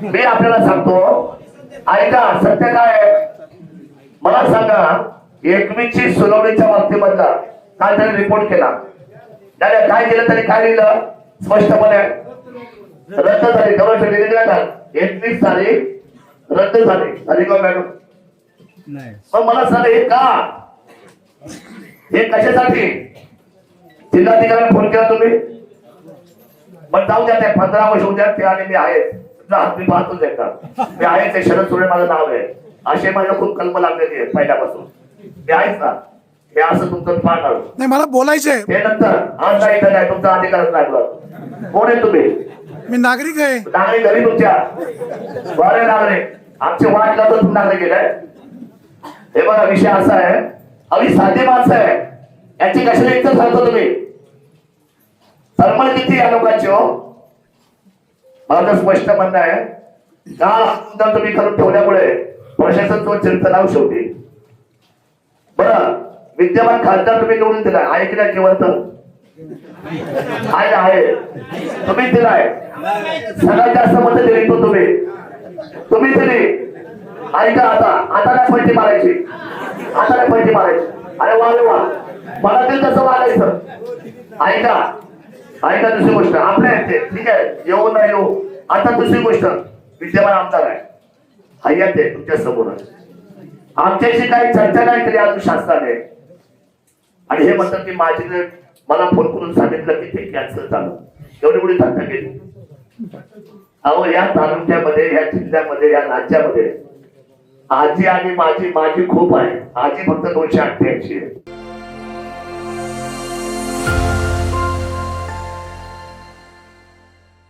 मी आपल्याला सांगतो, ऐका सत्य काय आहे मला सांगा. 21ची सुनावणीच्या बाबतीमधला काल त्याने रिपोर्ट केला. त्याने काय केलं, त्याने काय लिहिलं स्पष्टपणे, रद्द झाली. गव्हर्नमेंट दिलेली का 21 तारीख रद्द झाली. झाली का मॅडम? पण मला सांगा हे का, हे कशासाठी? जिल्हाधिकाऱ्यांना फोन केला तुम्ही? पण जाऊ द्या, ते 15 वर्ष उद्या ते आणि मी आहे, तुझा हात मी पाहतोच एकदा, मी आहे. ते शरद सोडे माझं नाव आहे, असे माझ्या खूप कल्प लागलेली आहे पहिल्यापासून. मी आहेच ना, हे असं तुमचं पाहणार नाही. मला बोलायचंय हे नंतर. आज नाही तर काय तुमचा अधिकारच नाही. कोण आहे तुम्ही? मी नागरिक आहे. नागरिक घरी तुमच्या बरे नागरिक आमचे वाट लागत तुम्ही नागरिक गेलाय. हे बघा विषय असा आहे, अगदी साधी माणसं आहे, याची कशाला इज्जत सांगतो तुम्ही? तरमळ किती या लोकांची हो. मला स्पष्ट म्हणणं आहे, का तुम्ही करून ठेवल्यामुळे प्रशासन तो चिंतनाव शेवटी. बरं विद्यमान खासदार तुम्ही निवडून दिलाय, आहे की नाही जिवंत? आहे आहे, तुम्ही दिलाय. सगळ्यात जास्त मतं दिली तो तुम्ही दिली. ऐका आता नाही पलटी मारायची, आता नाही पलटी मारायची. अरे वा रे वा, मला ते कसं वागायचं. ऐका दुसरी गोष्ट आपल्या येते, ठीक आहे, येऊ ना येऊ. आता दुसरी गोष्ट, विद्यमान आमदार आहे, हयात आहे तुमच्या समोर. आमच्याशी काही चर्चा नाही केली अजून शासनाने. आणि हे म्हणतात की माझी, मला फोन करून सांगितलं की ते कॅन्सल झालं. एवढी मोठी धक्का केली. अहो या तालुक्यामध्ये, या जिल्ह्यामध्ये, या राज्यामध्ये आजी आणि माझी खूप आहे. आजी फक्त 288 आहे.